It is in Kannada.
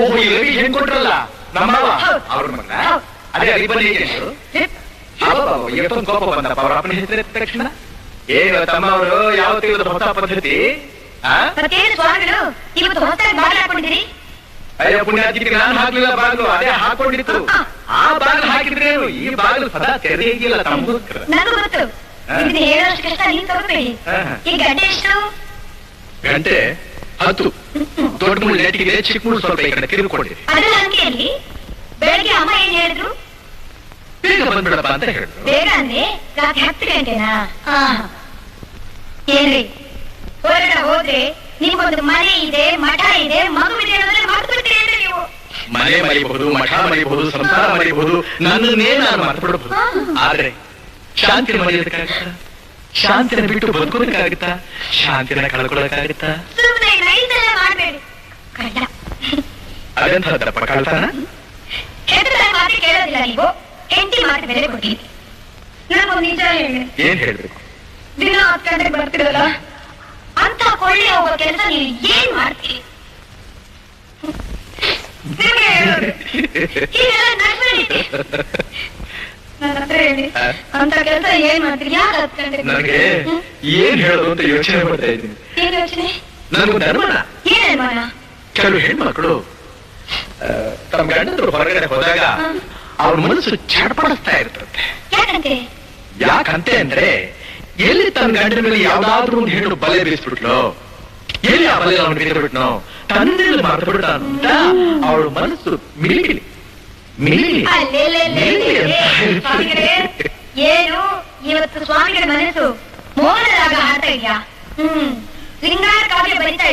ಓಹೋ ಈ ಹೆಣ್ ಕೊಟ್ರಲ್ಲ ನಮ್ಮವ ಅವ್ರ ಮಗ ಅದೇ ಅರಿಬಲ್ಲಿ ಎಷ್ಟೊಂದು ಕೋಪ ಬಂದಪ್ಪ ಅವ್ರ ಅಪ್ಪನ ಹೆಸರು ತಕ್ಷಣ ಏನು ತಮ್ಮ ಅವರು ಯಾವತ್ತಿಗೂ ಹೊಸ ಪದ್ಧತಿ ಅಯ್ಯೋ ಪುಣ್ಯಾತಿಗೆ ನಾನು ಹಾಕ್ಲಿಲ್ಲ ಬಾಗಿಲು ಅದೇ ಹಾಕೊಂಡಿತ್ತು ಆ ಬಾಗಿಲು ಹಾಕಿದ್ರೆ ಈ ಬಾಗಿಲು ಸದಾ ತೆರೆಯಿಲ್ಲ ತಮ್ಮ ಗಂಟೆ 10 ದೊಡ್ಡ ಮುಳ್ಳು ನೆಟ್ಟಿಗೆ ಚಿಕ್ಕ ಮುಳ್ಳು ಸ್ವಲ್ಪ ಈ ಕಡೆ ತಿರುಗಿಕೊಂಡಿರಿ ಬೆಳಗ್ಗೆ ಅಮ್ಮ ಏನ್ ಹೇಳಿದ್ರು ಬೇಗ ಬಂದ್ಬಿಡಪ್ಪ ಅಂತ ಹೇಳಿದ್ರು ಬೇಗ ಅಂದ್ರೆ ರಾತ್ರಿ 10 ಗಂಟೆನಾ ಏನ್ರಿ ಹೊರಗಡೆ ಹೋದ್ರೆ ನಿಮ್ಗೊಂದು ಮನೆ ಇದೆ ಮಠ ಇದೆ ಮಗುವಿದೆ ಅನ್ನೋದ್ರೆ ಮರ್ತ್ಬಿಡ್ತೀರಿ ನೀವು ಮನೆ ಮರಿಬಹುದು ಮಠ ಮರಿಬಹುದು ಸಂಸಾರ ಮರಿಬಹುದು ನನ್ನನ್ನೇ ನಾನು ಮರ್ತ್ಬಿಡಬಹುದು ಆದ್ರೆ ಶಾಂತಿನ ಮರೆಯೋದಕ್ಕಾಗುತ್ತಾ ಶಾಂತಿನ ಬಿಟ್ಟು ಬದುಕೋದಕ್ಕಾಗುತ್ತಾ ಶಾಂತಿನ ಕಳ್ಕೊಳ್ಳೋಕ್ಕಾಗುತ್ತಾ ಸುಮ್ಮನೆ ನೈಸೆಲ್ಲ ಮಾಡ್ಬೇಡಿ ಕಳ್ಳ ಅದೆಂಥದ್ದಪ್ಪ ಕಳ್ತನ ಹೆದರ ಮಾತು ಕೇಳೋದಿಲ್ಲ ನೀವು ಹೆಂಡತಿ ಮಾತು ಬೆಲೆ ಕೊಟ್ಟಿರಿ ನನಗೊಂದು ನಿಜ ಹೇಳಿ ಏನ್ ಹೇಳ್ಬೇಕು ದಿನ 10 ಗಂಟೆಗೆ ಬರ್ತಿರಲ್ಲ ಅಂತ ಕೊಳ್ಳಿ ಹೋಗೋ ಕೆಲಸ ನೀವು ಏನ್ ಮಾಡ್ತೀರಿ ನನ್ನ ಹತ್ರ ಹೇಳಿ ಅಂತ ಕೆಲಸ ಏನ್ ಮಾಡ್ತೀರಿ ಯಾಕೆ 10 ಗಂಟೆಗೆ ನನಗೆ ಏನ್ ಹೇಳೋದು ಅಂತ ಯೋಚನೆ ಮಾಡ್ತಾ ಇದ್ದೀನಿ ಏನ್ ಯೋಚನೆ ನನಗೊಂದು ಅನುಮಾನ ಏನ್ ಅನುಮಾನ ಕೆಲವು ಹೆಣ್ಮಕ್ಳು ತಮ್ಮ ಗಂಡಂದ್ರು ಹೊರಗಡೆ ಹೋದಾಗ ಅವ್ರ ಮನಸ್ಸು ಚಡ್ಪಡಿಸ್ತಾ ಇರ್ತದೆ ಯಾಕಂತೆ ಅಂದ್ರೆ ಎಲ್ಲಿ ತನ್ನ ಗಂಡನ ಮೇಲೆ ಯಾವ್ದಾದ್ರೂ ಒಂದು ಹೆಣ್ಣು ಬಲೆ ಬೀಸ್ಬಿಟ್ಲು ಎಲ್ಲಿ ಆ ಬಲೆ ಅವನು ಬಿದ್ದುಬಿಟ್ನೋ ತನ್ನಲ್ಲಿ ಮಾರ್ಬಿಟ್ಟ ಅಂತ ಅವಳ ಮನಸ್ಸು ಮಿಲಿಮಿಲಿ ಮಿಲಿಮಿಲಿ ಏನು ಇವತ್ತು ಸ್ವಾಮಿಗಳ ಮನಸ್ಸು ಮೋಹನರಾಗ ಹಾಡ್ತಾ ಇದೆಯಾ ಶೃಂಗಾರ ಕಾವ್ಯ ಬರಿತಾ